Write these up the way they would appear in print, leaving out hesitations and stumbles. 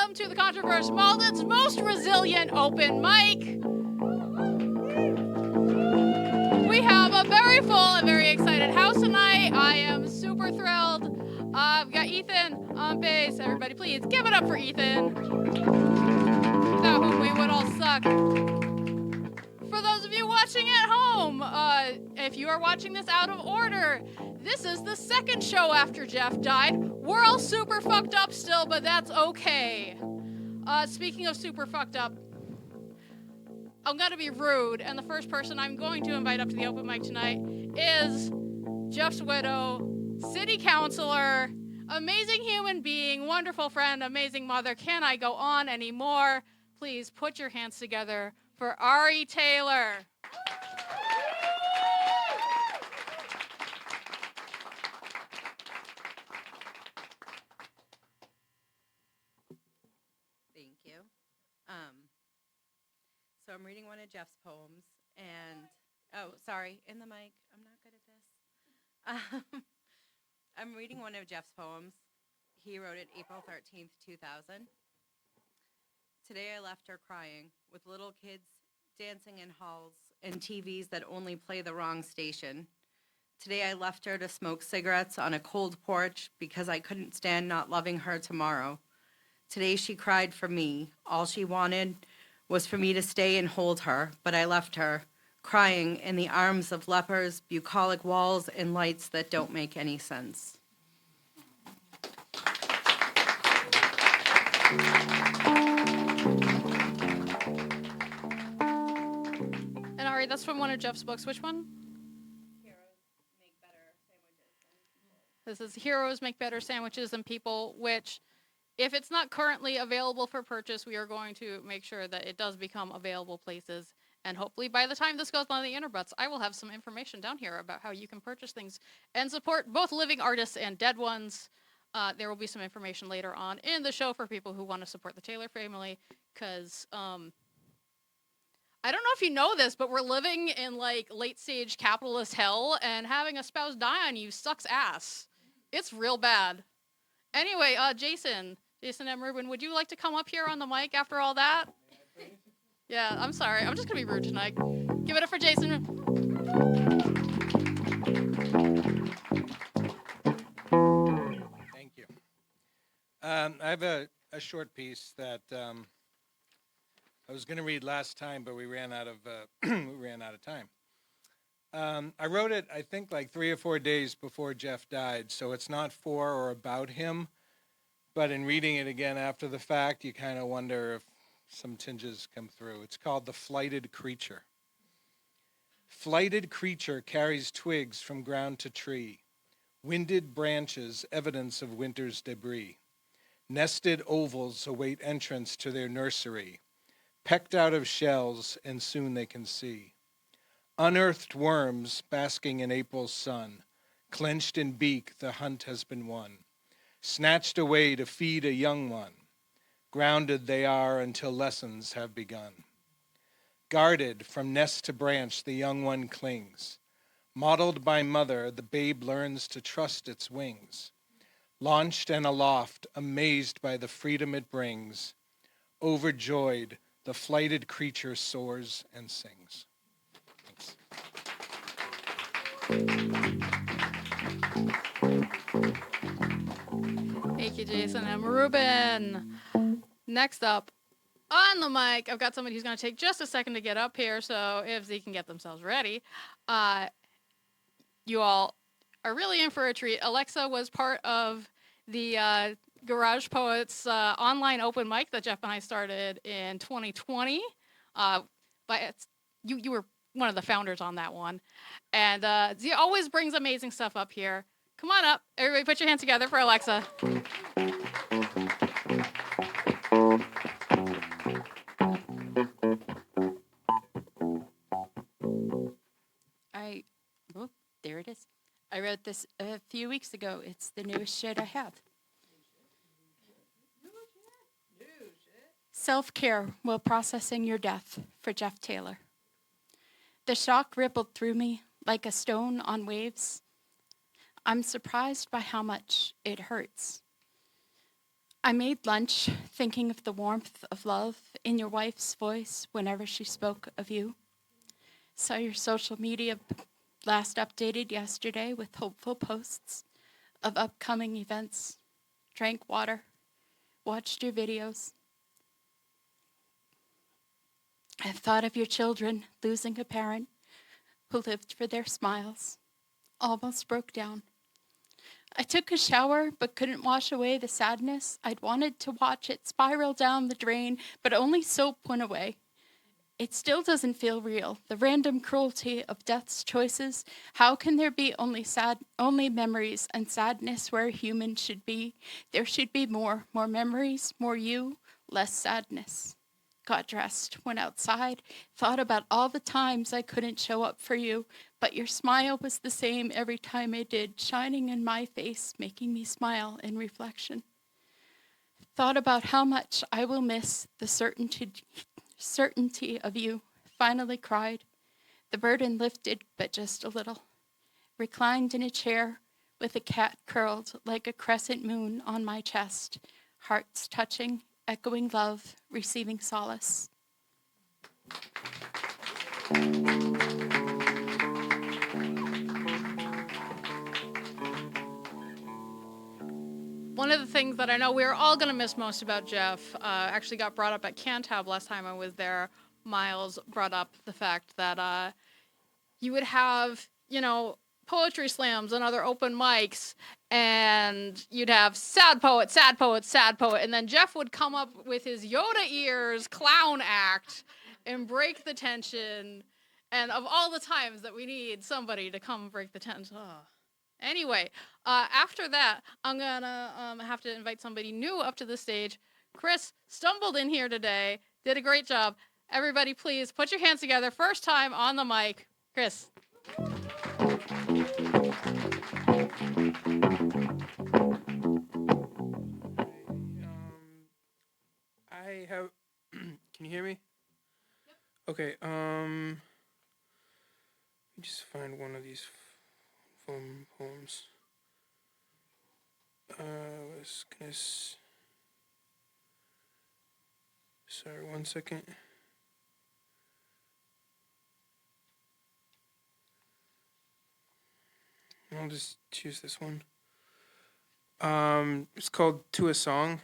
welcome to the Contro-Verse, Malden's most resilient open mic. We have a very full and very excited house tonight. I am super thrilled. We've got Ethan on bass. Everybody, please give it up for Ethan. Without whom we would all suck. For those of you watching at home, if you are watching this out of order, this is the second show after Jeff died. We're all super fucked up still, but that's okay. Speaking of super fucked up, I'm going to be rude, and the first person I'm going to invite up to the open mic tonight is Jeff's widow, city councilor, amazing human being, wonderful friend, amazing mother. Can I go on anymore? Please put your hands together for Ari Taylor. Thank you. So I'm reading one of Jeff's poems, and, in the mic, I'm not good at this. I'm reading one of Jeff's poems. He wrote it April 13th, 2000. Today I left her crying, with little kids dancing in halls and TVs that only play the wrong station. Today I left her to smoke cigarettes on a cold porch because I couldn't stand not loving her tomorrow. Today she cried for me. All she wanted was for me to stay and hold her, but I left her, crying in the arms of lepers, bucolic walls, and lights that don't make any sense. And Ari, that's from one of Jeff's books. Which one? Heroes Make Better Sandwiches Than People. This is Heroes Make Better Sandwiches Than People, which, if it's not currently available for purchase, we are going to make sure that it does become available places. And hopefully by the time this goes on the interbuts, I will have some information down here about how you can purchase things and support both living artists and dead ones. There will be some information later on in the show for people who want to support the Taylor family, because I don't know if you know this, but we're living in like late stage capitalist hell, and having a spouse die on you sucks ass. It's real bad. Anyway, Jason M. Rubin, would you like to come up here on the mic after all that? Yeah, I'm sorry. I'm just going to be rude tonight. Give it up for Jason. Thank you. I have a short piece that I was going to read last time, but we ran out of time. I wrote it, I think, like 3 or 4 days before Jeff died, so it's not for or about him. But in reading it again after the fact, you kind of wonder if some tinges come through. It's called The Flighted Creature. Flighted creature carries twigs from ground to tree, winded branches, evidence of winter's debris. Nested ovals await entrance to their nursery, pecked out of shells, and soon they can see. Unearthed worms basking in April's sun, clenched in beak, the hunt has been won. Snatched away to feed a young one. Grounded they are until lessons have begun. Guarded from nest to branch, the young one clings. Modeled by mother, the babe learns to trust its wings. Launched and aloft, amazed by the freedom it brings. Overjoyed, the flighted creature soars and sings. Thanks. Thank you, Jason M. Rubin. Next up on the mic, I've got somebody who's going to take just a second to get up here, so if they can get themselves ready, you all are really in for a treat. Alexa was part of the Garage Poets online open mic that Jeff and I started in 2020. You were one of the founders on that one. And she always brings amazing stuff up here. Come on up. Everybody put your hands together for Alexa. There it is. I wrote this a few weeks ago. It's the newest shit I have. Self-care while processing your death, for Jeff Taylor. The shock rippled through me like a stone on waves. I'm surprised by how much it hurts. I made lunch thinking of the warmth of love in your wife's voice whenever she spoke of you. Saw your social media last updated yesterday with hopeful posts of upcoming events. Drank water, watched your videos. I thought of your children losing a parent who lived for their smiles. Almost broke down. I took a shower but couldn't wash away the sadness. I'd wanted to watch it spiral down the drain, but only soap went away. It still doesn't feel real. The random cruelty of death's choices. How can there be only memories and sadness where a human should be? There should be more memories, more you, less sadness. Got dressed, went outside, thought about all the times I couldn't show up for you, but your smile was the same every time I did, shining in my face, making me smile in reflection. Thought about how much I will miss the certainty of you. Finally cried. The burden lifted, but just a little. Reclined in a chair with a cat curled like a crescent moon on my chest, hearts touching, echoing love, receiving solace. One of the things that I know we're all going to miss most about Jeff actually got brought up at Cantab last time I was there. Miles brought up the fact that you would have, poetry slams and other open mics, and you'd have sad poet, sad poet, sad poet, and then Jeff would come up with his Yoda ears clown act and break the tension. And of all the times that we need somebody to come break the tension. Oh. Anyway, after that, I'm gonna have to invite somebody new up to the stage. Chris stumbled in here today, did a great job. Everybody, please put your hands together. First time on the mic, Chris. I have. Can you hear me? Yep. Okay. Let me just find one of these poems. Sorry, 1 second. I'll just choose this one. It's called To a Song.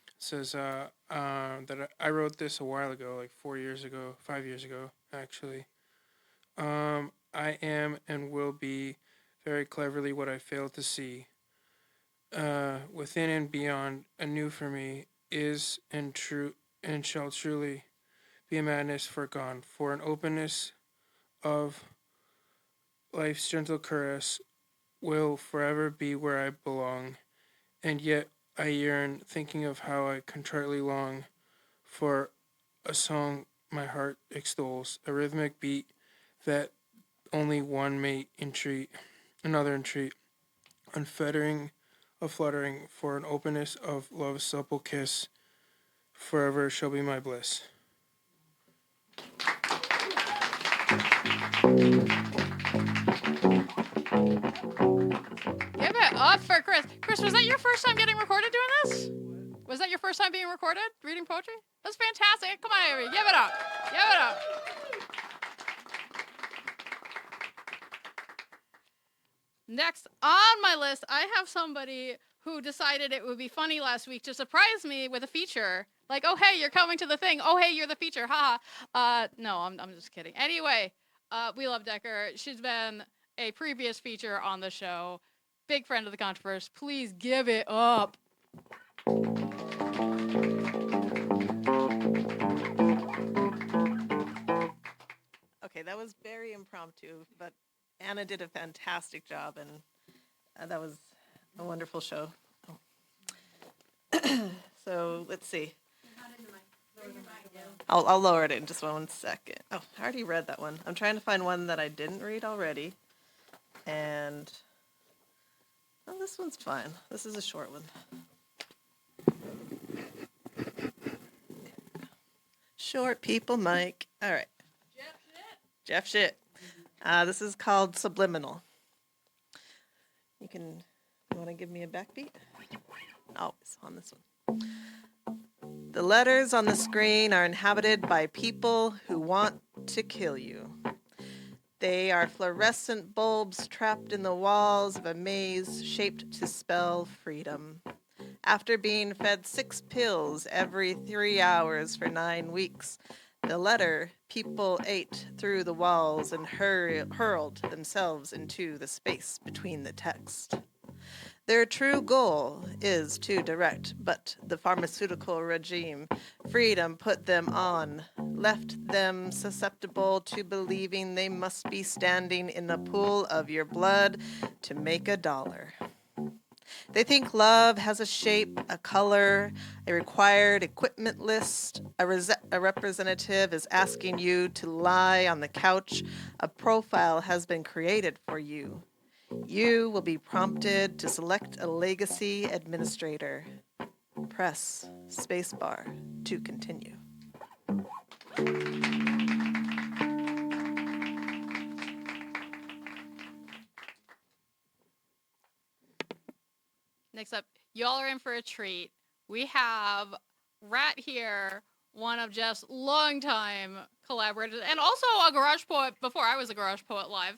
It says that I wrote this a while ago, like 5 years ago, actually. I am and will be very cleverly what I fail to see. Within and beyond, anew for me, is and true and shall truly be a madness forgone, for an openness of life's gentle caress will forever be where I belong, and yet I yearn, thinking of how I contritely long for a song my heart extols, a rhythmic beat that only one may another entreat, unfettering, a fluttering, for an openness of love's supple kiss, forever shall be my bliss. Give it up for Chris. Chris, was that your first time getting recorded doing this? Was that your first time being recorded, reading poetry? That's fantastic. Come on, Avery. Give it up. Give it up. Next on my list, I have somebody who decided it would be funny last week to surprise me with a feature. Like, oh, hey, you're coming to the thing. Oh, hey, you're the feature. Ha. No, I'm just kidding. Anyway, we love Decker. She's been a previous feature on the show. Big friend of the Contro-Verse. Please give it up. Okay, that was very impromptu, but Anna did a fantastic job, and that was a wonderful show. Oh. So let's see. I'll lower it in just 1 second. Oh, I already read that one. I'm trying to find one that I didn't read already, and this one's fine. This is a short one. Short people, Mike. All right. Jeff shit. This is called Subliminal. You want to give me a backbeat? Always on this one. The letters on the screen are inhabited by people who want to kill you. They are fluorescent bulbs trapped in the walls of a maze shaped to spell freedom. After being fed 6 pills every 3 hours for 9 weeks, the letter people ate through the walls and hurled themselves into the space between the text. Their true goal is to direct, but the pharmaceutical regime freedom put them on, left them susceptible to believing they must be standing in a pool of your blood to make $1. They think love has a shape, a color, a required equipment list. A representative is asking you to lie on the couch. A profile has been created for you. You will be prompted to select a legacy administrator. Press spacebar to continue. Next up, y'all are in for a treat. We have Rat here, one of Jeff's longtime collaborators, and also a garage poet before I was a garage poet live,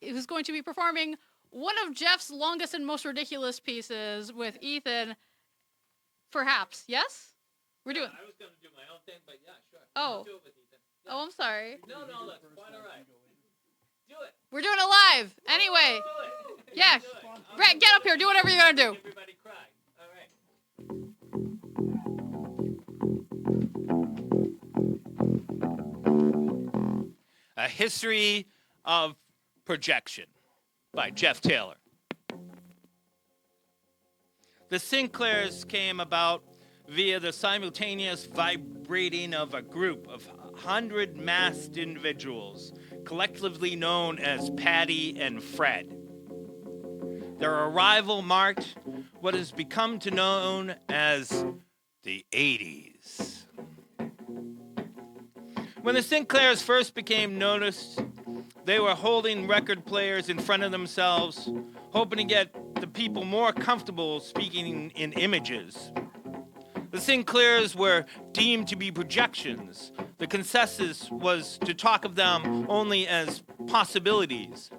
who's going to be performing one of Jeff's longest and most ridiculous pieces with Ethan. Perhaps, yes? We're doing. I was going to do my own thing, but yeah, sure. Oh. I'll do it with Ethan. Yeah. Oh, I'm sorry. No, that's quite all right. Do it. We're doing it live. Anyway. Do it. Yeah. Do it. Rat, get up here. Do whatever you're going to do. Everybody cry. All right. A History of Projection by Jeff Taylor. The Sinclairs came about via the simultaneous vibrating of a group of 100 masked individuals, collectively known as Patty and Fred. Their arrival marked what has become to known as the 80s. When the Sinclairs first became noticed, they were holding record players in front of themselves, hoping to get the people more comfortable speaking in images. The Sinclairs were deemed to be projections. The consensus was to talk of them only as possibilities.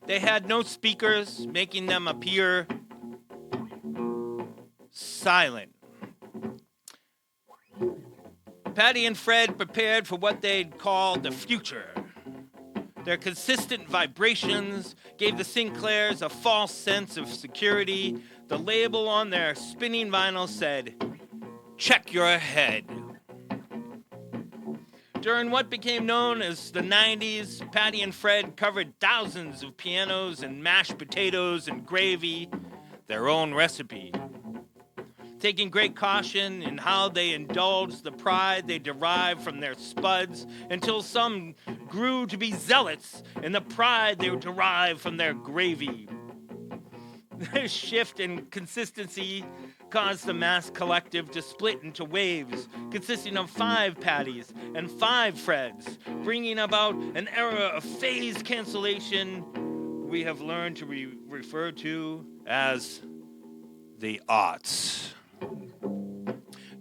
They had no speakers, making them appear silent. Patty and Fred prepared for what they'd call the future. Their consistent vibrations gave the Sinclairs a false sense of security. The label on their spinning vinyl said, "Check your head." During what became known as the 90s, Patty and Fred covered thousands of pianos and mashed potatoes and gravy, their own recipe. Taking great caution in how they indulged the pride they derived from their spuds, until some grew to be zealots in the pride they derived from their gravy. This shift in consistency caused the mass collective to split into waves consisting of 5 Patties and 5 Freds, bringing about an era of phase cancellation we have learned to refer to as the aughts.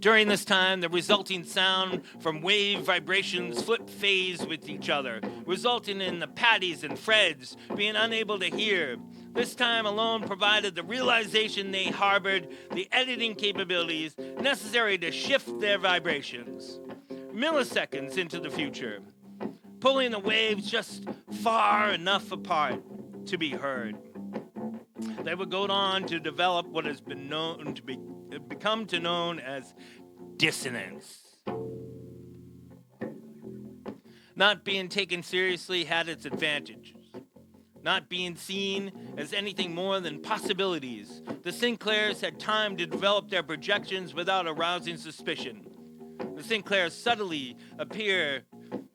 During this time, the resulting sound from wave vibrations flipped phase with each other, resulting in the Patties and Freds being unable to hear. This time alone provided the realization they harbored the editing capabilities necessary to shift their vibrations. Milliseconds into the future, pulling the waves just far enough apart to be heard. They would go on to develop what has been known to become known as dissonance. Not being taken seriously had its advantages. Not being seen as anything more than possibilities, the Sinclairs had time to develop their projections without arousing suspicion. The Sinclairs subtly appear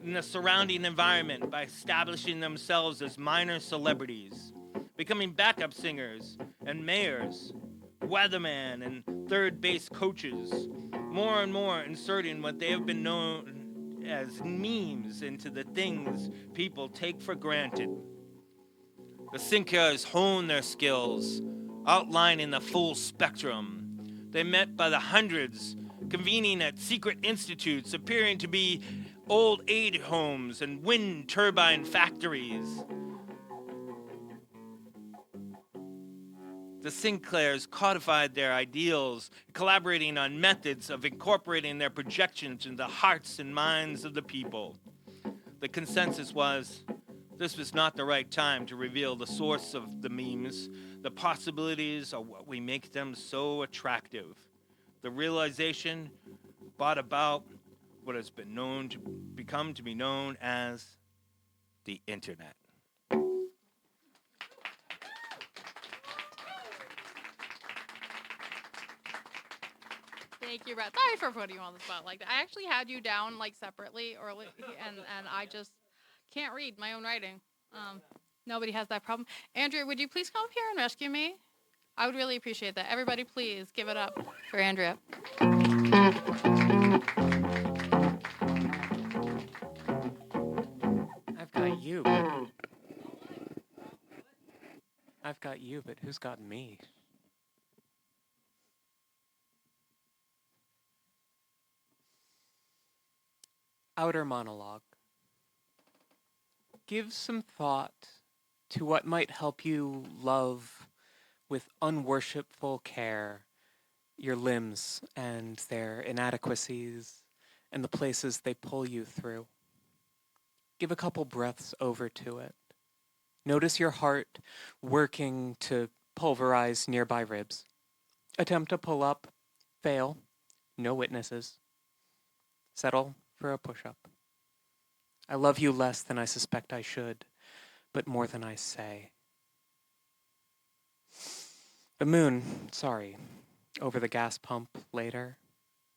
in the surrounding environment by establishing themselves as minor celebrities, becoming backup singers and mayors, weatherman and third base coaches, more and more inserting what they have been known as memes into the things people take for granted. The Sinclairs hone their skills outlining the full spectrum. They met by the hundreds, convening at secret institutes appearing to be old age homes and wind turbine factories. The Sinclairs codified their ideals, collaborating on methods of incorporating their projections into the hearts and minds of the people. The consensus was, this was not the right time to reveal the source of the memes. The possibilities are what we make them so attractive. The realization brought about what has been known to become to be known as the internet. Thank you, Brett. Sorry for putting you on the spot like that. I actually had you down like separately early, and I just can't read my own writing. Nobody has that problem. Andrea, would you please come up here and rescue me? I would really appreciate that. Everybody, please give it up for Andrea. I've got you. I've got you, but who's got me? Outer monologue. Give some thought to what might help you love with unworshipful care your limbs and their inadequacies and the places they pull you through. Give a couple breaths over to it. Notice your heart working to pulverize nearby ribs. Attempt to pull up. Fail. No witnesses. Settle for a push-up. I love you less than I suspect I should, but more than I say. The moon, over the gas pump later,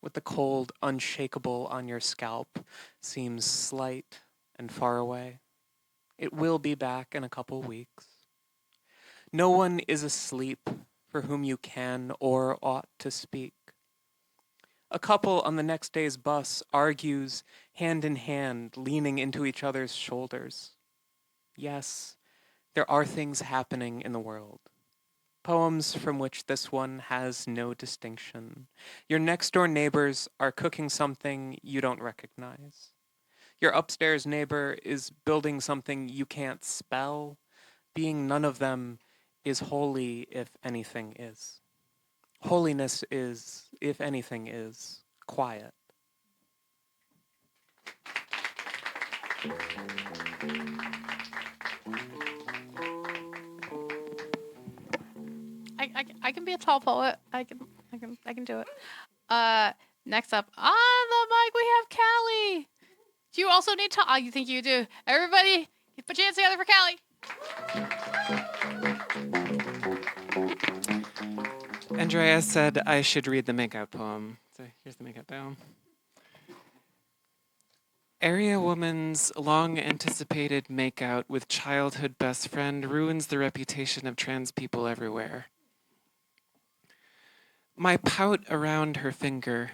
with the cold, unshakable on your scalp, seems slight and far away. It will be back in a couple weeks. No one is asleep for whom you can or ought to speak. A couple on the next day's bus argues hand in hand, leaning into each other's shoulders. Yes, there are things happening in the world. Poems from which this one has no distinction. Your next-door neighbors are cooking something you don't recognize. Your upstairs neighbor is building something you can't spell. Being none of them is holy if anything is. Holiness is, if anything is, quiet. I can be a tall poet. I can do it. Next up on the mic we have Callie. Do you also need to? You think you do? Everybody, put your hands together for Callie. Andrea said I should read the makeout poem. So here's the makeout poem. Area woman's long-anticipated makeout with childhood best friend ruins the reputation of trans people everywhere. My pout around her finger.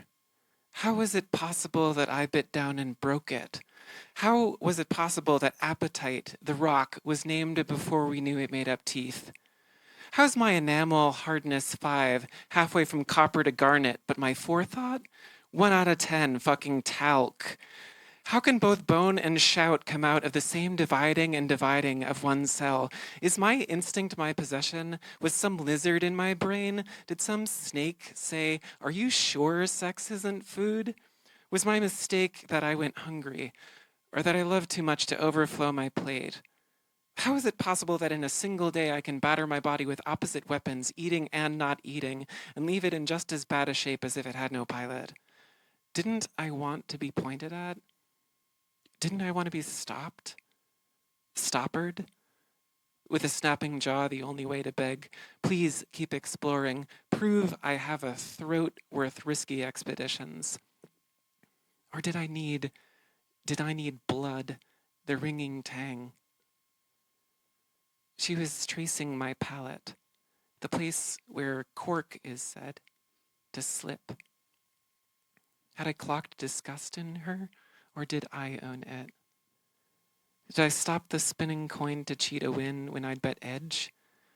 How was it possible that I bit down and broke it? How was it possible that appetite, the rock, was named before we knew it made up teeth? How's my enamel hardness 5, halfway from copper to garnet, but my forethought? 1 out of 10, fucking talc. How can both bone and shout come out of the same dividing and dividing of one cell? Is my instinct my possession? Was some lizard in my brain? Did some snake say, "Are you sure sex isn't food?" Was my mistake that I went hungry, or that I loved too much to overflow my plate? How is it possible that in a single day I can batter my body with opposite weapons, eating and not eating, and leave it in just as bad a shape as if it had no pilot? Didn't I want to be pointed at? Didn't I want to be stopped? Stoppered? With a snapping jaw, the only way to beg, please keep exploring. Prove I have a throat worth risky expeditions. Or did I need blood, the ringing tang? She was tracing my palate, the place where cork is said to slip. Had I clocked disgust in her, or did I own it? Did I stop the spinning coin to cheat a win when I'd bet edge?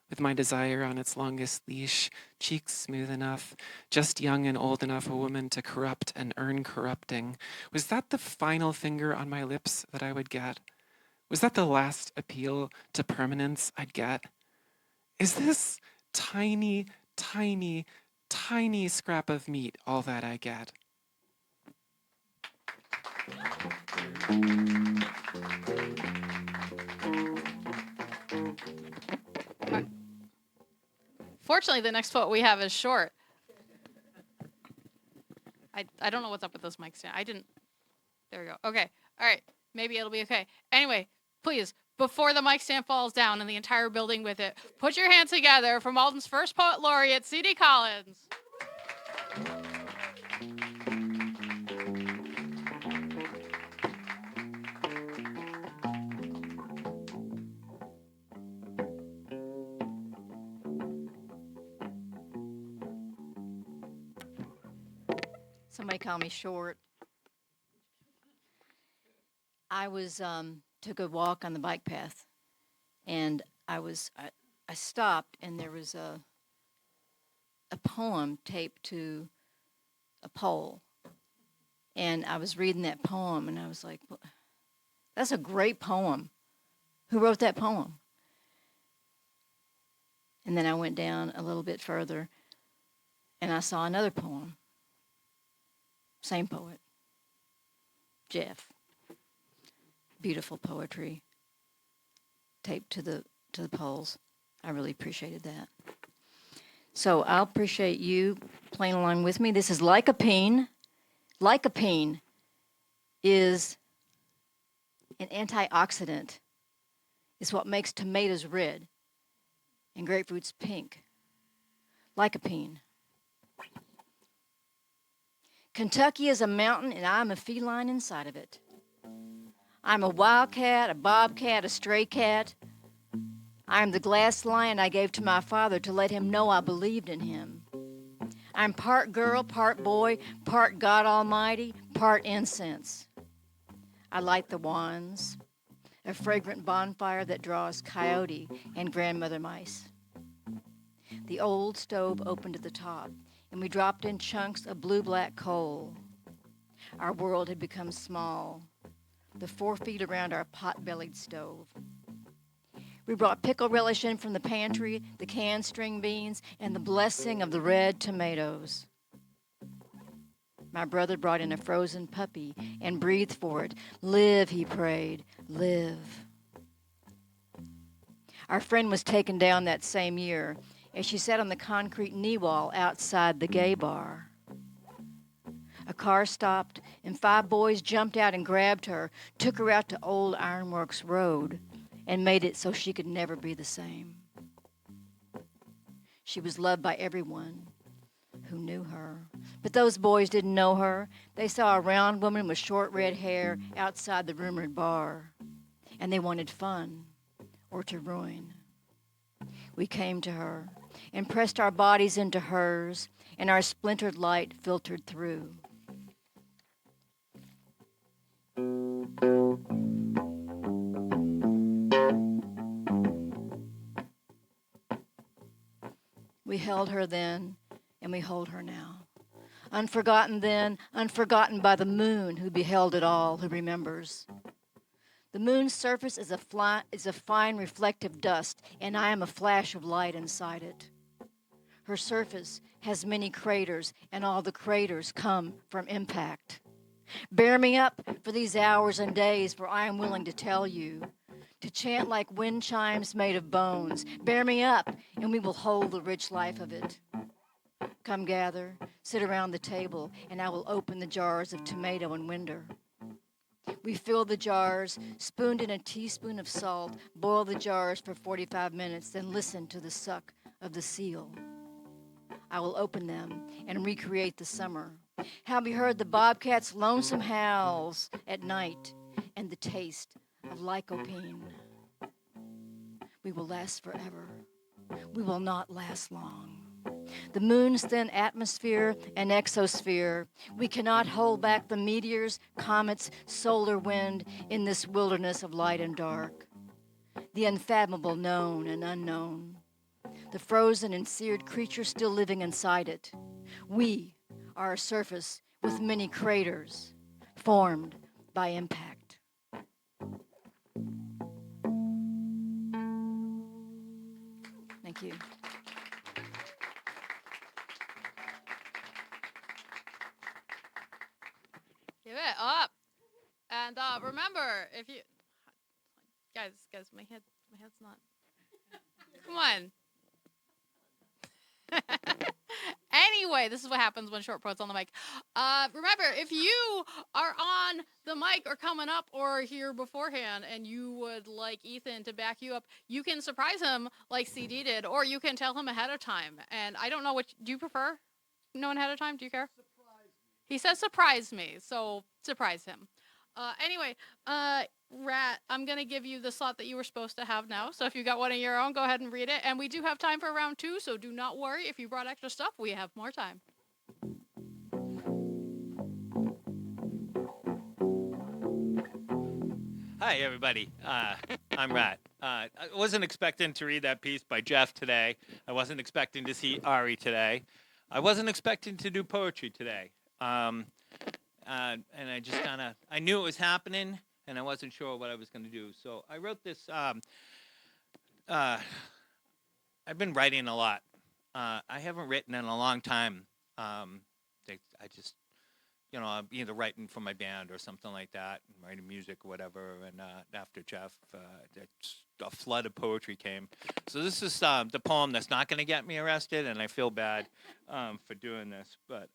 with my desire on its longest leash, cheeks smooth enough, just young and old enough a woman to corrupt and earn corrupting. Was that the final finger on my lips that I would get? Was that the last appeal to permanence I'd get? Is this tiny, tiny, tiny scrap of meat all that I get? Fortunately, the next quote we have is short. I don't know what's up with this mic stand. I didn't. There we go. Okay. All right. Maybe it'll be okay. Anyway, please, before the mic stand falls down and the entire building with it, put your hands together for Malden's first poet laureate, C.D. Collins. Somebody call me short. I was took a walk on the bike path, and I stopped, and there was a poem taped to a pole, and I was reading that poem, and I was like, well, "That's a great poem. Who wrote that poem?" And then I went down a little bit further, and I saw another poem. Same poet, Jeff. Beautiful poetry taped to the poles. I really appreciated that. So I'll appreciate you playing along with me. This is Lycopene. Lycopene is an antioxidant. It's what makes tomatoes red and grapefruits pink. Lycopene. Kentucky is a mountain, and I'm a feline inside of it. I'm a wildcat, a bobcat, a stray cat. I'm the glass lion I gave to my father to let him know I believed in him. I'm part girl, part boy, part God Almighty, part incense. I light the wands, a fragrant bonfire that draws coyote and grandmother mice. The old stove opened at the top, and we dropped in chunks of blue-black coal. Our world had become small, the 4 feet around our pot-bellied stove. We brought pickle relish in from the pantry, the canned string beans, and the blessing of the red tomatoes. My brother brought in a frozen puppy and breathed for it. Live, he prayed, live. Our friend was taken down that same year as she sat on the concrete knee wall outside the gay bar. A car stopped, and 5 boys jumped out and grabbed her, took her out to Old Ironworks Road, and made it so she could never be the same. She was loved by everyone who knew her. But those boys didn't know her. They saw a round woman with short red hair outside the rumored bar, and they wanted fun or to ruin. We came to her and pressed our bodies into hers, and our splintered light filtered through. We held her then, and we hold her now. Unforgotten then, unforgotten by the moon who beheld it all, who remembers. The moon's surface is a fine reflective dust, and I am a flash of light inside it. Her surface has many craters, and all the craters come from impact. Bear me up for these hours and days, for I am willing to tell you, to chant like wind chimes made of bones. Bear me up, and we will hold the rich life of it. Come gather, sit around the table, and I will open the jars of tomato and winder. We fill the jars, spooned in a teaspoon of salt, boil the jars for 45 minutes, then listen to the suck of the seal. I will open them and recreate the summer. Have you heard the bobcat's lonesome howls at night and the taste of lycopene? We will last forever. We will not last long. The moon's thin atmosphere and exosphere. We cannot hold back the meteors, comets, solar wind in this wilderness of light and dark. The unfathomable known and unknown. the frozen and seared creature still living inside it. We are a surface with many craters formed by impact. Thank you. Give it up. And remember, if you guys, my head's not. Come on. Anyway, this is what happens when short poet's on the mic. Remember, if you are on the mic or coming up or here beforehand and you would like Ethan to back you up, you can surprise him like CD did, or you can tell him ahead of time. And I don't know what, do you prefer knowing ahead of time? Do you care? Surprise me. He says surprise me, so surprise him. Anyway, Rat, I'm going to give you the slot that you were supposed to have now. So if you got one of your own, go ahead and read it. And we do have time for round 2, so do not worry. If you brought extra stuff, we have more time. Hi, everybody. I'm Rat. I wasn't expecting to read that piece by Jeff today. I wasn't expecting to see Ari today. I wasn't expecting to do poetry today. And I just I knew it was happening, and I wasn't sure what I was going to do. So I wrote this. I've been writing a lot. I haven't written in a long time. I just, I'm either writing for my band or something like that, writing music or whatever. And after Jeff, a flood of poetry came. So this is the poem that's not going to get me arrested, and I feel bad for doing this. But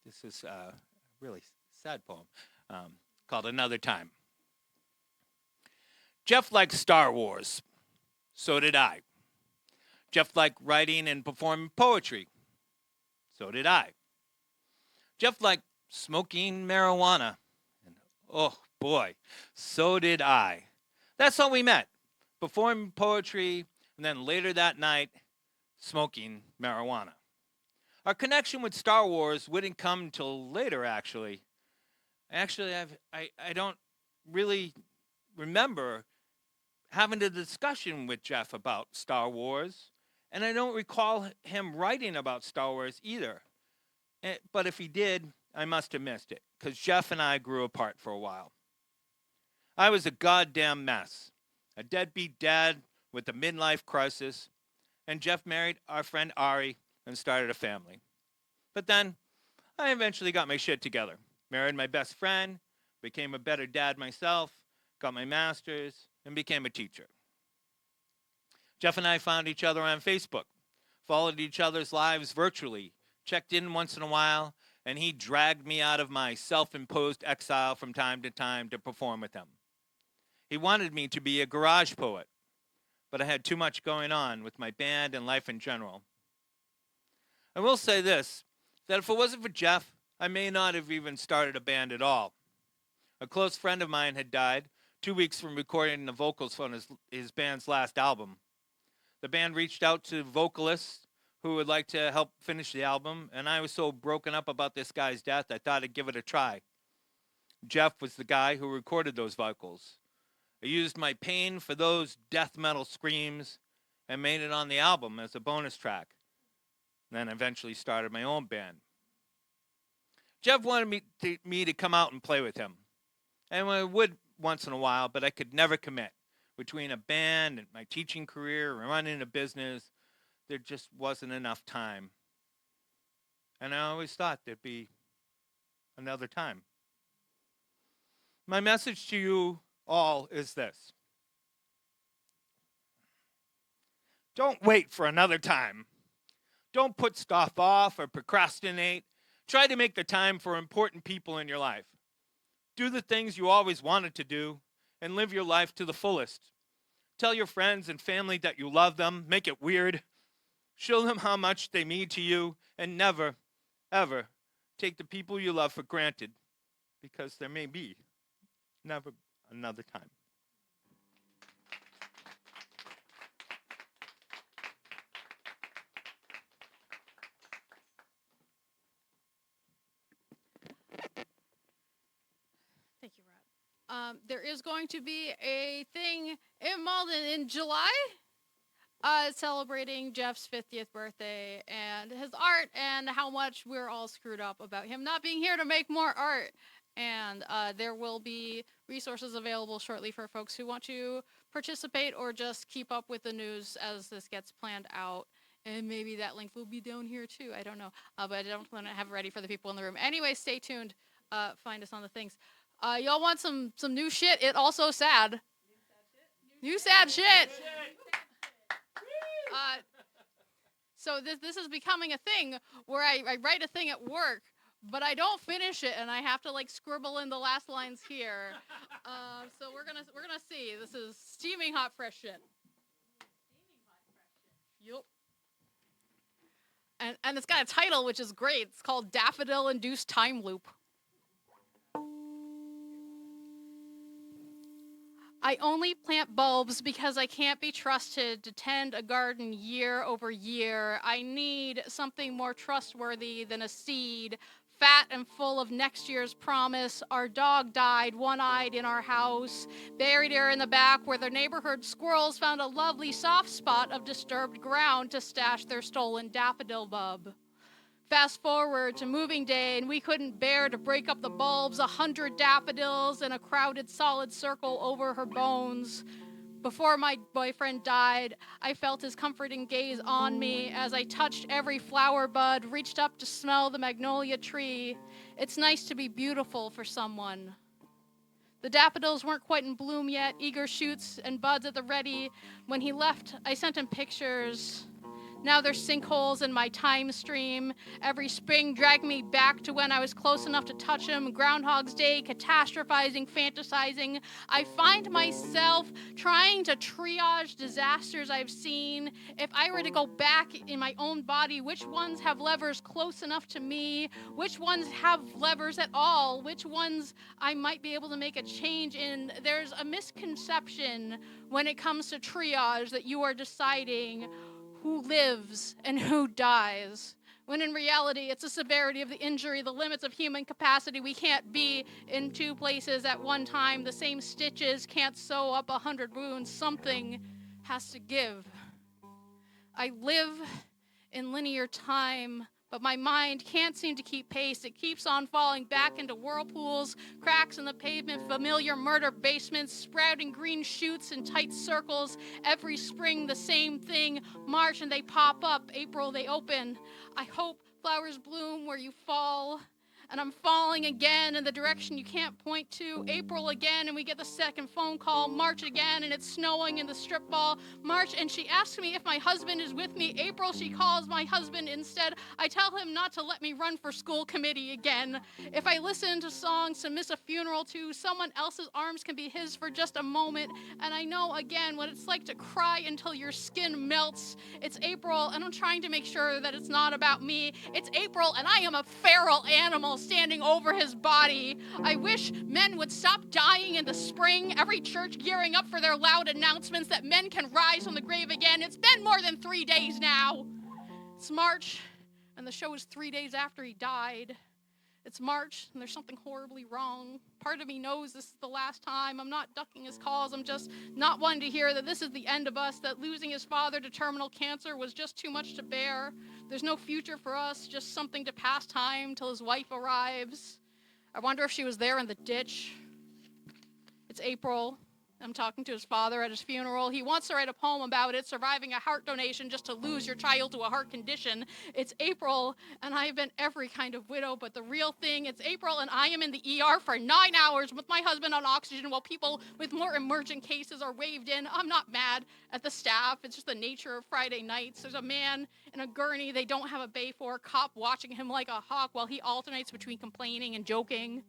this is really sad poem called Another Time. Jeff liked Star Wars. So did I. Jeff liked writing and performing poetry. So did I. Jeff liked smoking marijuana. And oh boy, so did I. That's how we met. Performing poetry, and then later that night, smoking marijuana. Our connection with Star Wars wouldn't come until later, actually. Actually, I don't really remember having a discussion with Jeff about Star Wars, and I don't recall him writing about Star Wars either. But if he did, I must have missed it, because Jeff and I grew apart for a while. I was a goddamn mess, a deadbeat dad with a midlife crisis, and Jeff married our friend Ari and started a family. But then, I eventually got my shit together. Married my best friend, became a better dad myself, got my master's, and became a teacher. Jeff and I found each other on Facebook, followed each other's lives virtually, checked in once in a while, and he dragged me out of my self-imposed exile from time to perform with him. He wanted me to be a garage poet, but I had too much going on with my band and life in general. I will say this, that if it wasn't for Jeff, I may not have even started a band at all. A close friend of mine had died 2 weeks from recording the vocals on his band's last album. The band reached out to vocalists who would like to help finish the album, and I was so broken up about this guy's death, I thought I'd give it a try. Jeff was the guy who recorded those vocals. I used my pain for those death metal screams and made it on the album as a bonus track. Then eventually started my own band. Jeff wanted me to come out and play with him. And I would once in a while, but I could never commit. Between a band and my teaching career and running a business, there just wasn't enough time. And I always thought there'd be another time. My message to you all is this. Don't wait for another time. Don't put stuff off or procrastinate. Try to make the time for important people in your life. Do the things you always wanted to do and live your life to the fullest. Tell your friends and family that you love them. Make it weird. Show them how much they mean to you, and never, ever take the people you love for granted, because there may be never another time. Thank you, Rod. There is going to be a thing in Malden in July. Celebrating Jeff's 50th birthday and his art and how much we're all screwed up about him not being here to make more art. And there will be resources available shortly for folks who want to participate or just keep up with the news as this gets planned out. And maybe that link will be down here too. I don't know. But I don't want to have it ready for the people in the room. Anyway, stay tuned. Find us on the things. Y'all want some new shit? It also sad. New sad shit. So this is becoming a thing where I write a thing at work, but I don't finish it, and I have to like scribble in the last lines here. So we're gonna see. This is steaming hot fresh shit. Yup. And it's got a title which is great. It's called Daffodil Induced Time Loop. I only plant bulbs because I can't be trusted to tend a garden year over year. I need something more trustworthy than a seed, fat and full of next year's promise. Our dog died one-eyed in our house, buried her in the back where the neighborhood squirrels found a lovely soft spot of disturbed ground to stash their stolen daffodil bulb. Fast forward to moving day, and we couldn't bear to break up the bulbs, 100 daffodils in a crowded solid circle over her bones. Before my boyfriend died, I felt his comforting gaze on me as I touched every flower bud, reached up to smell the magnolia tree. It's nice to be beautiful for someone. The daffodils weren't quite in bloom yet, eager shoots and buds at the ready. When he left, I sent him pictures. Now there's sinkholes in my time stream. Every spring dragged me back to when I was close enough to touch him. Groundhog's Day, catastrophizing, fantasizing. I find myself trying to triage disasters I've seen. If I were to go back in my own body, which ones have levers close enough to me? Which ones have levers at all? Which ones I might be able to make a change in? There's a misconception when it comes to triage that you are deciding who lives and who dies, when in reality it's the severity of the injury, the limits of human capacity. We can't be in two places at one time. The same stitches can't sew up 100 wounds. Something has to give. I live in linear time, but my mind can't seem to keep pace. It keeps on falling back into whirlpools, cracks in the pavement, familiar murder basements, sprouting green shoots in tight circles. Every spring, the same thing. March and they pop up. April, they open. I hope flowers bloom where you fall. And I'm falling again in the direction you can't point to. April again, and we get the second phone call. March again, and it's snowing in the strip mall. March, and she asks me if my husband is with me. April, she calls my husband instead. I tell him not to let me run for school committee again. If I listen to songs to miss a funeral to, someone else's arms can be his for just a moment. And I know again what it's like to cry until your skin melts. It's April, and I'm trying to make sure that it's not about me. It's April, and I am a feral animal standing over his body. I wish men would stop dying in the spring. Every church gearing up for their loud announcements that men can rise from the grave again. It's been more than 3 days now. It's March, and the show is 3 days after he died. It's March, and there's something horribly wrong. Part of me knows this is the last time. I'm not ducking his calls. I'm just not wanting to hear that this is the end of us, that losing his father to terminal cancer was just too much to bear. There's no future for us, just something to pass time till his wife arrives. I wonder if she was there in the ditch. It's April. I'm talking to his father at his funeral. He wants to write a poem about it, surviving a heart donation just to lose your child to a heart condition. It's April, and I've been every kind of widow, but the real thing, it's April, and I am in the ER for 9 hours with my husband on oxygen while people with more emergent cases are waved in. I'm not mad at the staff. It's just the nature of Friday nights. There's a man in a gurney they don't have a bay for, cop watching him like a hawk while he alternates between complaining and joking.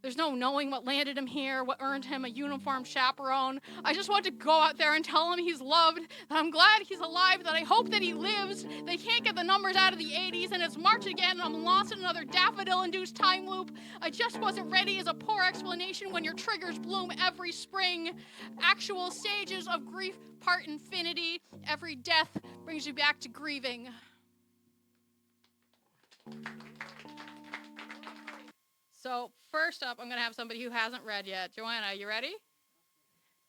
There's no knowing what landed him here, what earned him a uniformed chaperone. I just want to go out there and tell him he's loved, that I'm glad he's alive, that I hope that he lives. They can't get the numbers out of the 80s, and it's March again, and I'm lost in another daffodil-induced time loop. I just wasn't ready is a poor explanation when your triggers bloom every spring. Actual stages of grief part infinity. Every death brings you back to grieving. So first up, I'm going to have somebody who hasn't read yet. Joanna, you ready?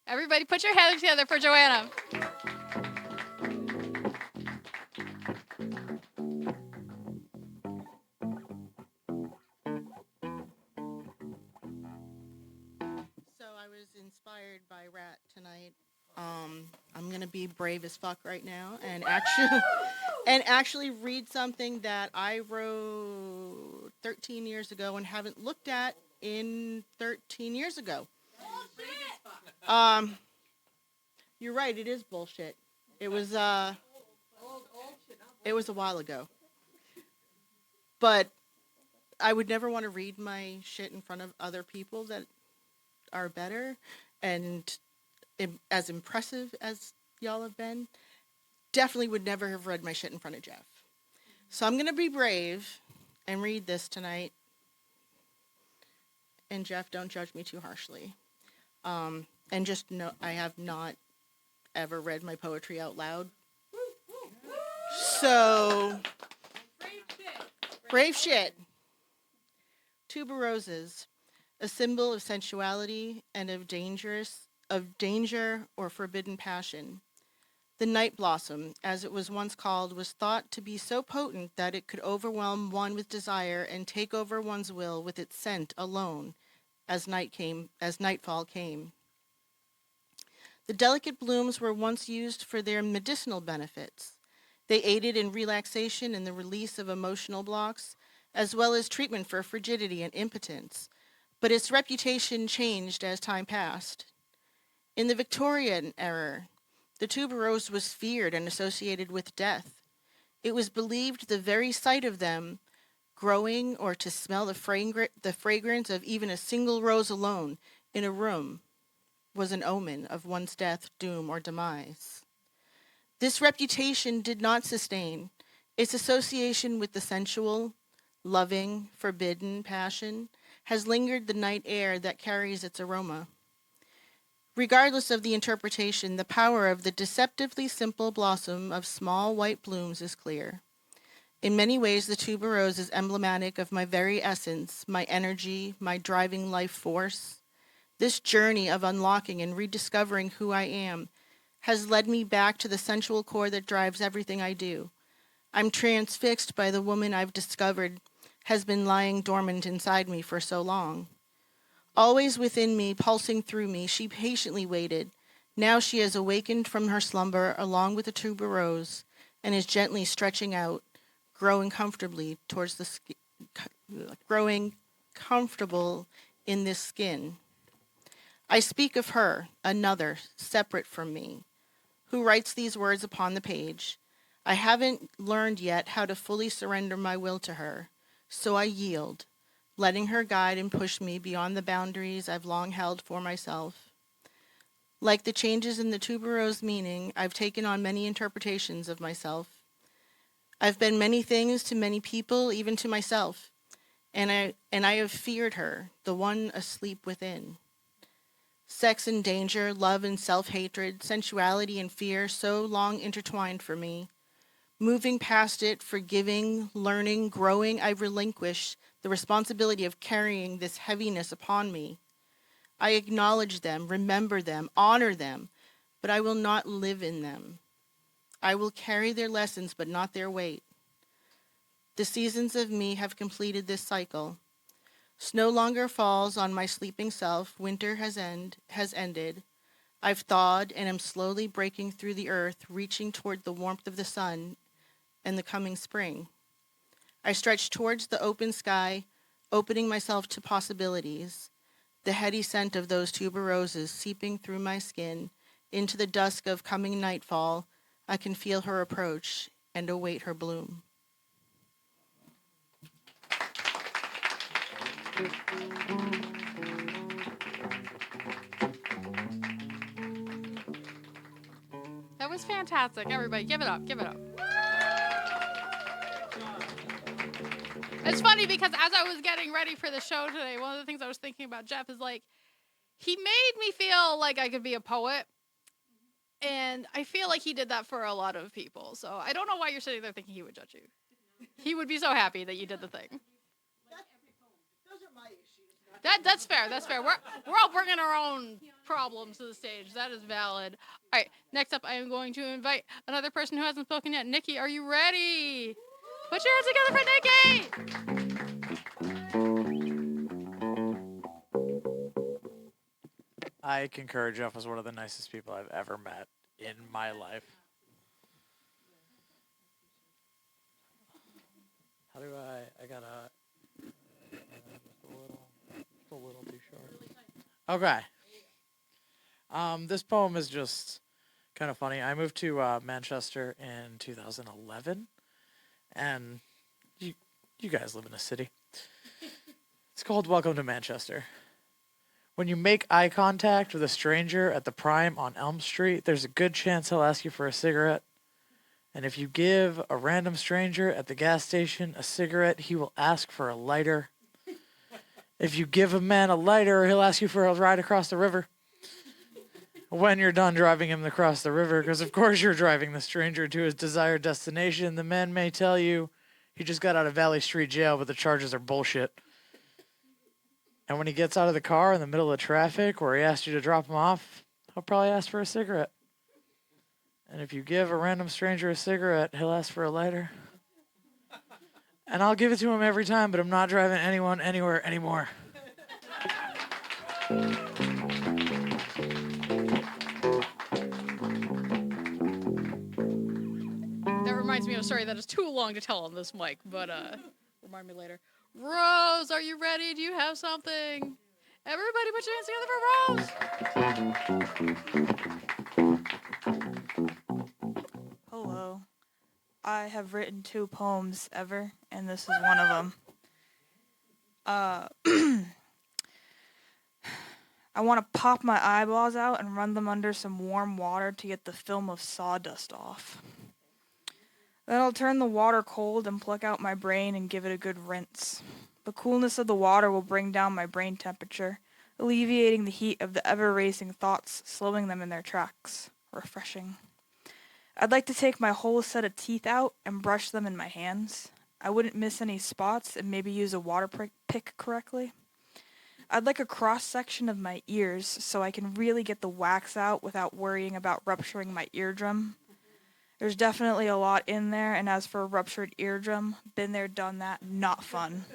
Everybody put your hands together for Joanna. inspired by Rat tonight. I'm gonna be brave as fuck right now and actually read something that I wrote 13 years ago and haven't looked at in 13 years ago. You're right. It is bullshit. It was a while ago, but I would never want to read my shit in front of other people that are better and as impressive as y'all have been. Definitely would never have read my shit in front of Jeff. So I'm going to be brave and read this tonight. And Jeff, don't judge me too harshly. And just know I have not ever read my poetry out loud. So, brave shit. Tuberoses, a symbol of sensuality and of danger or forbidden passion. The night blossom, as it was once called, was thought to be so potent that it could overwhelm one with desire and take over one's will with its scent alone as nightfall came. The delicate blooms were once used for their medicinal benefits. They aided in relaxation and the release of emotional blocks, as well as treatment for frigidity and impotence, but its reputation changed as time passed. In the Victorian era, the tuberose was feared and associated with death. It was believed the very sight of them growing or to smell the fragrance of even a single rose alone in a room was an omen of one's death, doom, or demise. This reputation did not sustain. Its association with the sensual, loving, forbidden passion has lingered the night air that carries its aroma. Regardless of the interpretation, the power of the deceptively simple blossom of small white blooms is clear. In many ways, the tuberose is emblematic of my very essence, my energy, my driving life force. This journey of unlocking and rediscovering who I am has led me back to the sensual core that drives everything I do. I'm transfixed by the woman I've discovered has been lying dormant inside me for so long. Always within me, pulsing through me, she patiently waited. Now she has awakened from her slumber along with the tuberose and is gently stretching out, growing comfortably growing comfortable in this skin. I speak of her, another, separate from me, who writes these words upon the page. I haven't learned yet how to fully surrender my will to her, so I yield, letting her guide and push me beyond the boundaries I've long held for myself. Like the changes in the tuberose meaning, I've taken on many interpretations of myself. I've been many things to many people, even to myself, and I have feared her, the one asleep within. Sex and danger, love and self-hatred, sensuality and fear, so long intertwined for me. Moving past it, forgiving, learning, growing, I relinquish the responsibility of carrying this heaviness upon me. I acknowledge them, remember them, honor them, but I will not live in them. I will carry their lessons, but not their weight. The seasons of me have completed this cycle. Snow longer falls on my sleeping self. Winter has ended. I've thawed and am slowly breaking through the earth, reaching toward the warmth of the sun and the coming spring. I stretch towards the open sky, opening myself to possibilities. The heady scent of those tuberoses seeping through my skin into the dusk of coming nightfall. I can feel her approach and await her bloom. That was fantastic. Everybody, give it up. Give it up. It's funny because as I was getting ready for the show today, one of the things I was thinking about Jeff is like, he made me feel like I could be a poet. And I feel like he did that for a lot of people. So I don't know why you're sitting there thinking he would judge you. He would be so happy that you did the thing. Those are my issues. That's fair. That's fair. We're all bringing our own problems to the stage. That is valid. All right. Next up, I am going to invite another person who hasn't spoken yet. Nicky, are you ready? Put your hands together for Nicky. I concur. Jeff was one of the nicest people I've ever met in my life. How do I gotta, just a little too short. Okay. This poem is just kind of funny. I moved to Manchester in 2011, and you guys live in a city. It's called Welcome to Manchester. When you make eye contact with a stranger at the Prime on Elm Street, there's a good chance he'll ask you for a cigarette. And if you give a random stranger at the gas station a cigarette, he will ask for a lighter. If you give a man a lighter, he'll ask you for a ride across the river. When you're done driving him across the river, because of course you're driving the stranger to his desired destination, the man may tell you he just got out of Valley Street Jail, but the charges are bullshit. And when he gets out of the car in the middle of traffic where he asked you to drop him off, he'll probably ask for a cigarette. And if you give a random stranger a cigarette, he'll ask for a lighter. And I'll give it to him every time, but I'm not driving anyone anywhere anymore. That reminds me of a story that is too long to tell on this mic, but remind me later. Rose, are you ready? Do you have something? Everybody put your hands together for Rose. Hello. I have written 2 poems ever, and this is one of them. I want to pop my eyeballs out and run them under some warm water to get the film of sawdust off. Then I'll turn the water cold and pluck out my brain and give it a good rinse. The coolness of the water will bring down my brain temperature, alleviating the heat of the ever-racing thoughts, slowing them in their tracks. Refreshing. I'd like to take my whole set of teeth out and brush them in my hands. I wouldn't miss any spots and maybe use a water pick correctly. I'd like a cross-section of my ears so I can really get the wax out without worrying about rupturing my eardrum. There's definitely a lot in there, and as for a ruptured eardrum, been there, done that, not fun.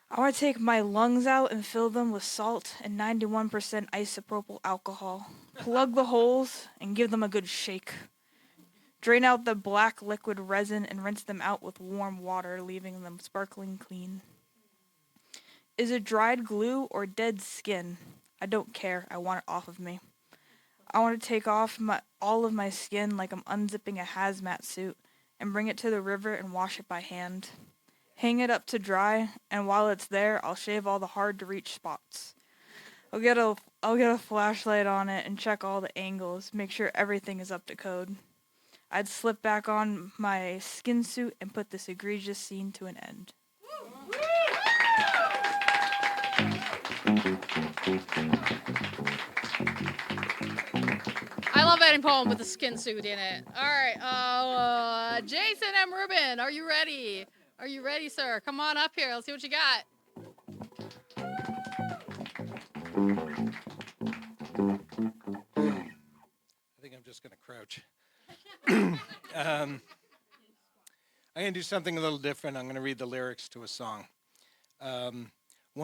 I want to take my lungs out and fill them with salt and 91% isopropyl alcohol. Plug the holes and give them a good shake. Drain out the black liquid resin and rinse them out with warm water, leaving them sparkling clean. Is it dried glue or dead skin? I don't care. I want it off of me. I want to take off all of my skin like I'm unzipping a hazmat suit and bring it to the river and wash it by hand. Hang it up to dry, and while it's there, I'll shave all the hard-to-reach spots. I'll get a flashlight on it and check all the angles, make sure everything is up to code. I'd slip back on my skin suit and put this egregious scene to an end. I love any poem with a skin suit in it. All right, Jason M. Rubin, are you ready? Are you ready, sir? Come on up here. Let's see what you got. I think I'm just going to crouch. I'm going to do something a little different. I'm going to read the lyrics to a song. One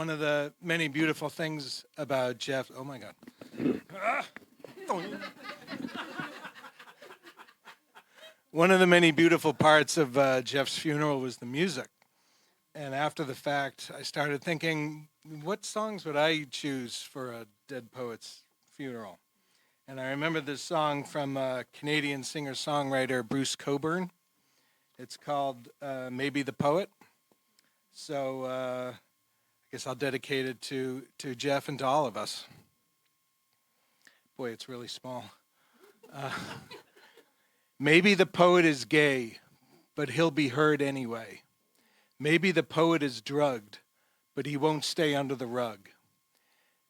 of the many beautiful things about Jeff... Oh, my God. One of the many beautiful parts of Jeff's funeral was the music. And after the fact, I started thinking, what songs would I choose for a dead poet's funeral? And I remember this song from Canadian singer-songwriter Bruce Cockburn. It's called Maybe the Poet. So I guess I'll dedicate it to Jeff and to all of us. Boy, it's really small. Maybe the poet is gay, but he'll be heard anyway. Maybe the poet is drugged, but he won't stay under the rug.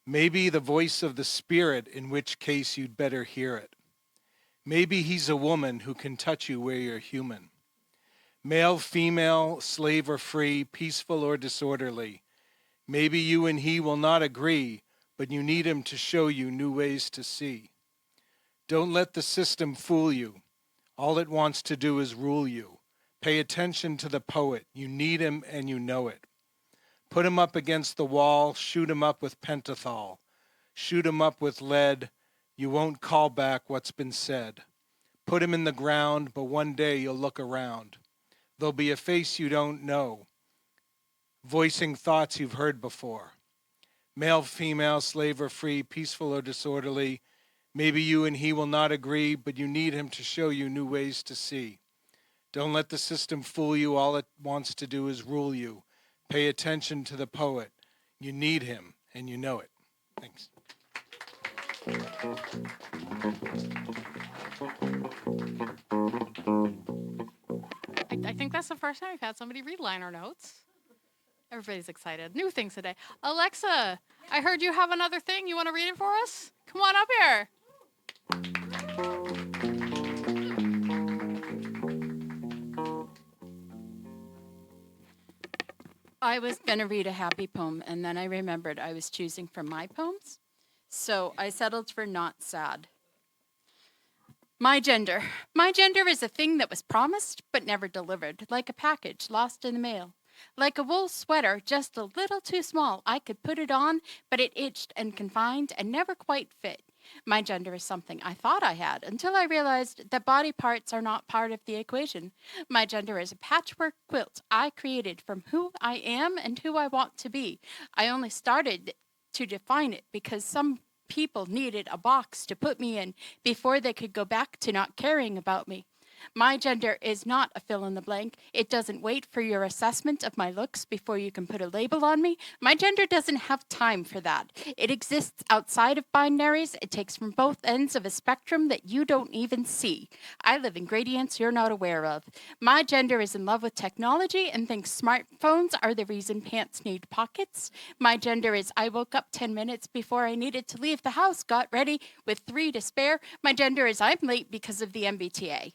Maybe the voice of the spirit, in which case you'd better hear it. Maybe he's a woman who can touch you where you're human. Male, female, slave or free, peaceful or disorderly. Maybe you and he will not agree, but you need him to show you new ways to see. Don't let the system fool you. All it wants to do is rule you. Pay attention to the poet. You need him and you know it. Put him up against the wall, shoot him up with pentothal. Shoot him up with lead. You won't call back what's been said. Put him in the ground, but one day you'll look around. There'll be a face you don't know, voicing thoughts you've heard before. Male, female, slave or free, peaceful or disorderly. Maybe you and he will not agree, but you need him to show you new ways to see. Don't let the system fool you. All it wants to do is rule you. Pay attention to the poet. You need him, and you know it. Thanks. I think that's the first time we've had somebody read liner notes. Everybody's excited. New things today. Alexa, I heard you have another thing. You want to read it for us? Come on up here. I was going to read a happy poem, and then I remembered I was choosing from my poems. So I settled for not sad. My gender. My gender is a thing that was promised but never delivered, like a package lost in the mail. Like a wool sweater, just a little too small. I could put it on, but it itched and confined and never quite fit. My gender is something I thought I had until I realized that body parts are not part of the equation. My gender is a patchwork quilt I created from who I am and who I want to be. I only started to define it because some people needed a box to put me in before they could go back to not caring about me. My gender is not a fill in the blank. It doesn't wait for your assessment of my looks before you can put a label on me. My gender doesn't have time for that. It exists outside of binaries. It takes from both ends of a spectrum that you don't even see. I live in gradients you're not aware of. My gender is in love with technology and thinks smartphones are the reason pants need pockets. My gender is I woke up 10 minutes before I needed to leave the house, got ready with 3 to spare. My gender is I'm late because of the MBTA.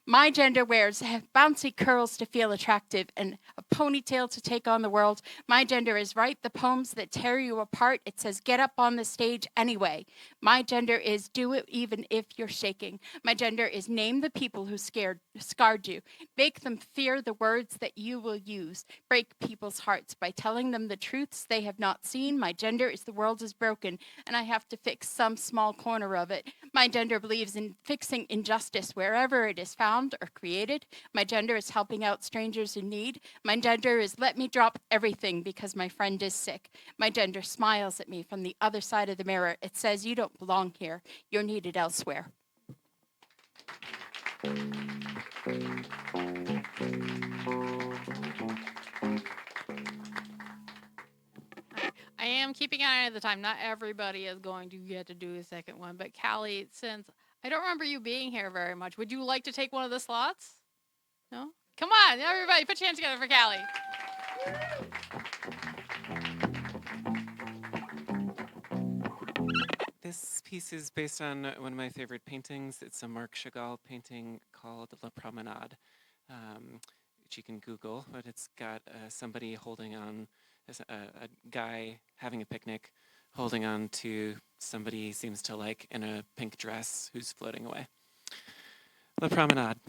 My gender wears bouncy curls to feel attractive and a ponytail to take on the world. My gender is write the poems that tear you apart. It says get up on the stage anyway. My gender is do it even if you're shaking. My gender is name the people who scarred you. Make them fear the words that you will use. Break people's hearts by telling them the truths they have not seen. My gender is the world is broken and I have to fix some small corner of it. My gender believes in fixing injustice wherever it is found or created. My gender is helping out strangers in need. My gender is let me drop everything because my friend is sick. My gender smiles at me from the other side of the mirror. It says you don't belong here. You're needed elsewhere. I am keeping an eye on the time. Not everybody is going to get to do a second one, but Callie, since I don't remember you being here very much, would you like to take one of the slots? No? Come on, everybody, put your hands together for Callie. This piece is based on one of my favorite paintings. It's a Marc Chagall painting called La Promenade, which you can Google, but it's got somebody holding on, a guy having a picnic, holding on to somebody he seems to like in a pink dress who's floating away. La Promenade.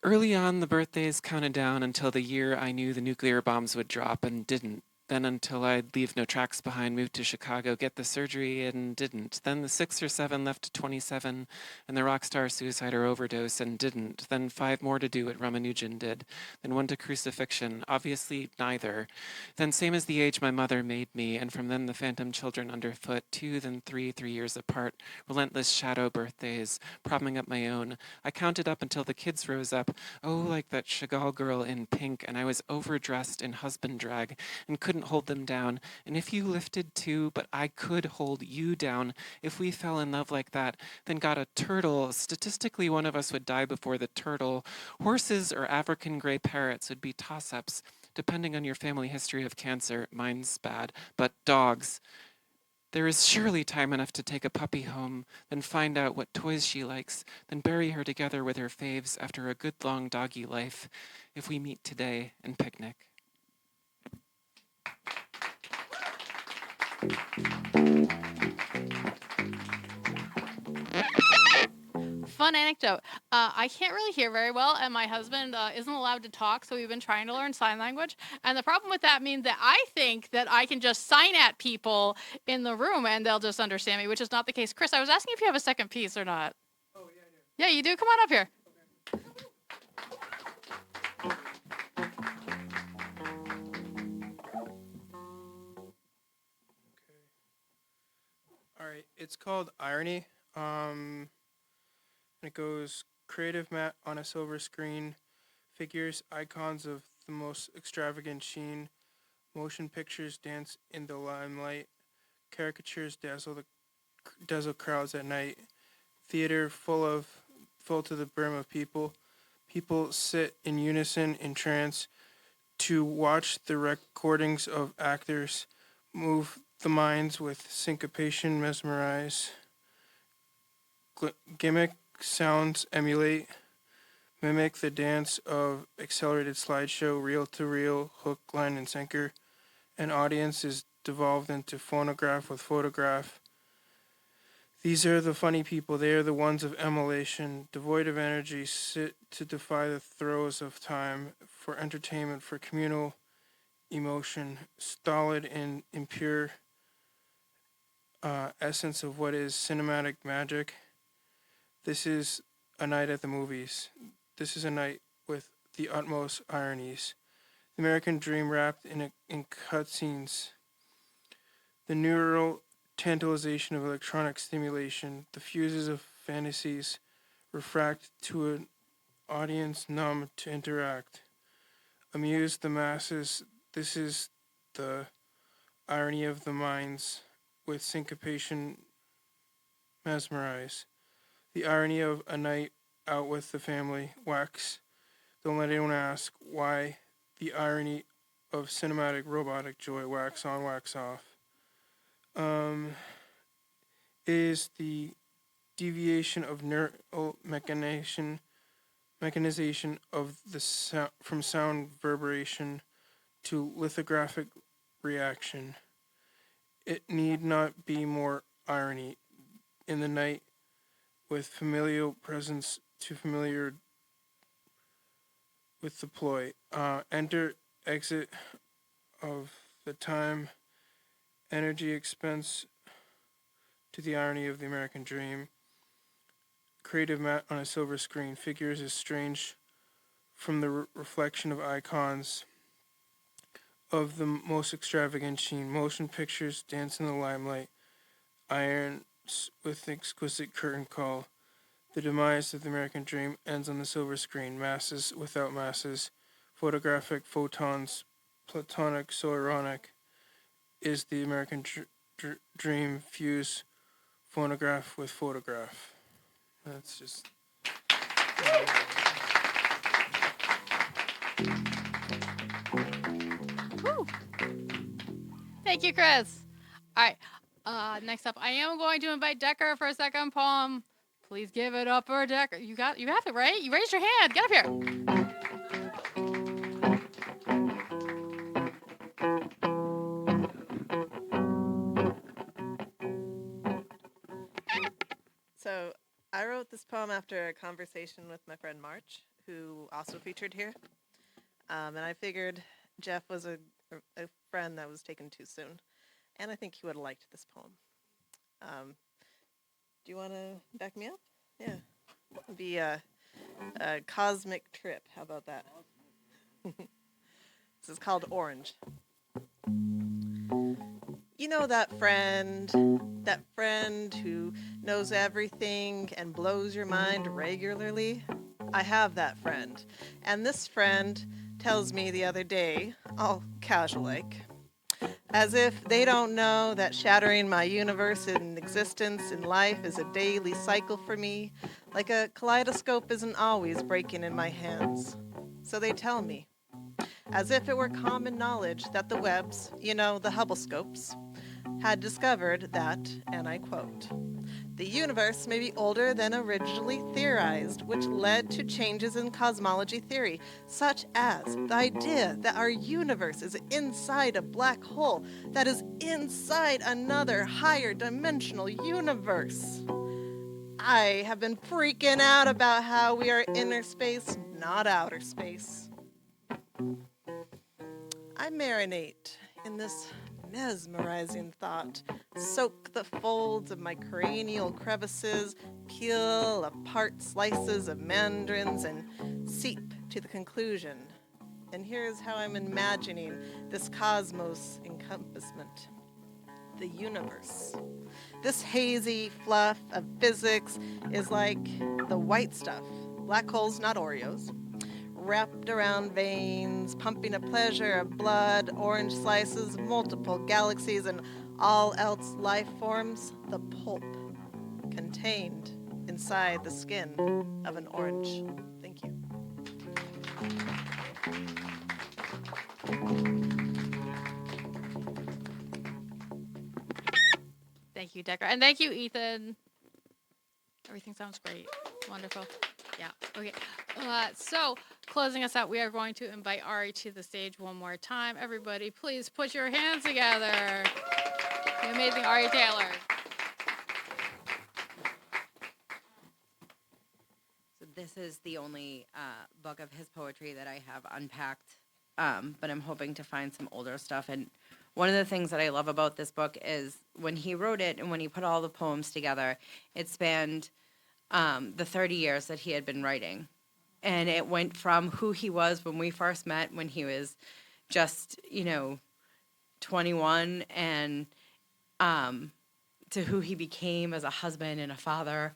Early on, the birthdays counted down until the year I knew the nuclear bombs would drop and didn't. Then until I'd leave no tracks behind, moved to Chicago, get the surgery, and didn't. Then the 6 or 7 left to 27, and the rock star suicide or overdose, and didn't. Then 5 more to do what Ramanujan did. Then 1 to crucifixion, obviously neither. Then same as the age my mother made me, and from then the phantom children underfoot, 2, then 3 years apart. Relentless shadow birthdays, propping up my own. I counted up until the kids rose up, oh, like that Chagall girl in pink, and I was overdressed in husband drag, and couldn't hold them down. And if you lifted too, but I could hold you down. If we fell in love like that, then got a turtle, statistically one of us would die before the turtle. Horses or African gray parrots would be toss-ups, depending on your family history of cancer. Mine's bad. But dogs. There is surely time enough to take a puppy home, then find out what toys she likes, then bury her together with her faves after a good long doggy life, if we meet today and picnic. fun anecdote. I can't really hear very well, and my husband isn't allowed to talk, so we've been trying to learn sign language. And the problem with that means that I think that I can just sign at people in the room and they'll just understand me, which is not the case. Chris, I was asking if you have a second piece or not. Oh, yeah, I do. Yeah, you do? Come on up here. All right, it's called Irony. And it goes creative mat on a silver screen, figures, icons of the most extravagant sheen, motion pictures dance in the limelight, caricatures dazzle crowds at night, theater full to the brim of people. People sit in unison in trance to watch the recordings of actors move the minds with syncopation, mesmerize. Gimmick sounds emulate, mimic the dance of accelerated slideshow, reel-to-reel, hook, line, and sinker. An audience is devolved into phonograph with photograph. These are the funny people. They are the ones of emulation, devoid of energy, sit to defy the throes of time, for entertainment, for communal emotion, stolid and impure essence of what is cinematic magic. This is a night at the movies. This is a night with the utmost ironies. The American dream wrapped in cutscenes. The neural tantalization of electronic stimulation. The fuses of fantasies refract to an audience numb to interact. Amuse the masses. This is the irony of the minds with syncopation mesmerize. The irony of a night out with the family, wax. Don't let anyone ask why. The irony of cinematic robotic joy, wax on, wax off. Is the deviation of neural mechanization of the from sound reverberation to lithographic reaction. It need not be more irony in the night with familial presence to familiar with the ploy. Enter, exit of the time, energy expense to the irony of the American dream. Creative mat on a silver screen. Figures is strange from the reflection of icons of the most extravagant sheen. Motion pictures dance in the limelight. Irons with exquisite curtain call. The demise of the American dream ends on the silver screen. Masses without masses. Photographic photons. Platonic, so ironic. Is the American dream fuse phonograph with photograph. That's just... Woo. Thank you, Chris. All right. Next up, I am going to invite Decker for a second poem. Please give it up for Decker. You have it, right? You raised your hand. Get up here. So I wrote this poem after a conversation with my friend March, who also featured here. And I figured Jeff was a friend that was taken too soon. And I think he would have liked this poem. Do you want to back me up? Yeah. It'd be a cosmic trip. How about that? This is called Orange. You know that friend who knows everything and blows your mind regularly? I have that friend. And this friend tells me the other day, all casual-like, as if they don't know that shattering my universe in existence in life is a daily cycle for me, like a kaleidoscope isn't always breaking in my hands. So they tell me, as if it were common knowledge that the Webbs, the Hubble scopes, had discovered that, and I quote, the universe may be older than originally theorized, which led to changes in cosmology theory, such as the idea that our universe is inside a black hole that is inside another higher dimensional universe. I have been freaking out about how we are inner space, not outer space. I marinate in this mesmerizing thought, soak the folds of my cranial crevices, peel apart slices of mandarins, and seep to the conclusion. And here's how I'm imagining this cosmos encompassment. The universe. This hazy fluff of physics is like the white stuff, black holes, not Oreos, wrapped around veins, pumping a pleasure of blood, orange slices, multiple galaxies, and all else life forms, the pulp contained inside the skin of an orange. Thank you. Thank you, Decker. And thank you, Ethan. Everything sounds great. Wonderful. Yeah. Okay. So, closing us out, we are going to invite Ari to the stage one more time. Everybody, please put your hands together. The amazing Ari Taylor. So this is the only book of his poetry that I have unpacked, but I'm hoping to find some older stuff. And one of the things that I love about this book is when he wrote it and when he put all the poems together, it spanned the 30 years that he had been writing. And it went from who he was when we first met, when he was just, 21, and to who he became as a husband and a father.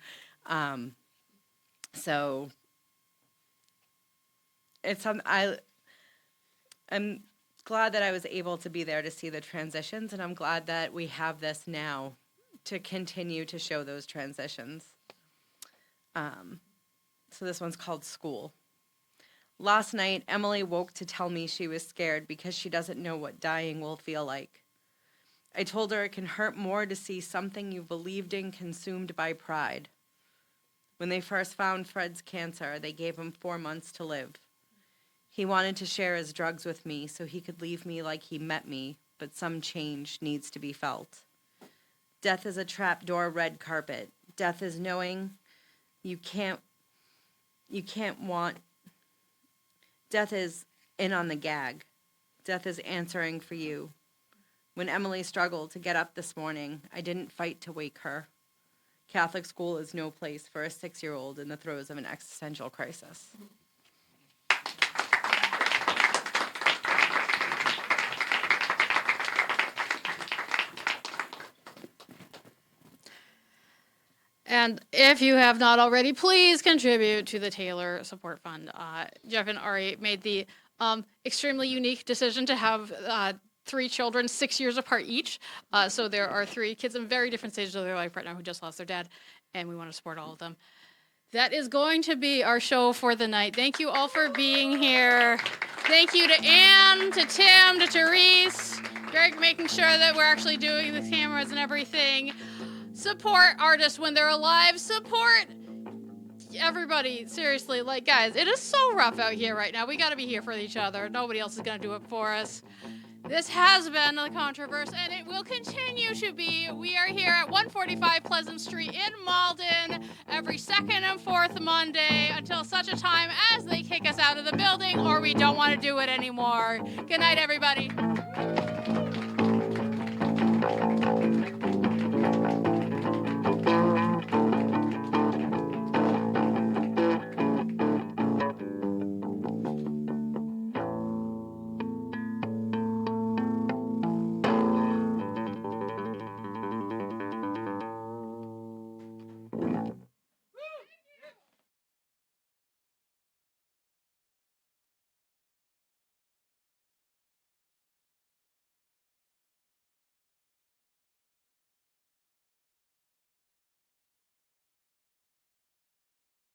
So it's I'm glad that I was able to be there to see the transitions, and I'm glad that we have this now to continue to show those transitions. So this one's called School. Last night, Emily woke to tell me she was scared because she doesn't know what dying will feel like. I told her it can hurt more to see something you believed in consumed by pride. When they first found Fred's cancer, they gave him 4 months to live. He wanted to share his drugs with me so he could leave me like he met me, but some change needs to be felt. Death is a trapdoor red carpet. Death is knowing you can't want. Death is in on the gag. Death is answering for you. When Emily struggled to get up this morning, I didn't fight to wake her. Catholic school is no place for a 6-year-old in the throes of an existential crisis. And if you have not already, please contribute to the Taylor Support Fund. Jeff and Ari made the extremely unique decision to have 3 children 6 years apart each. So there are 3 kids in very different stages of their life right now who just lost their dad, and we want to support all of them. That is going to be our show for the night. Thank you all for being here. Thank you to Anne, to Tim, to Therese, Greg making sure that we're actually doing the cameras and everything. Support artists when they're alive. Support everybody. Seriously, like, guys, it is so rough out here right now. We got to be here for each other. Nobody else is going to do it for us. This has been the Contro-Verse, and it will continue to be. We are here at 145 Pleasant Street in Malden every second and fourth Monday until such a time as they kick us out of the building or we don't want to do it anymore. Good night, everybody.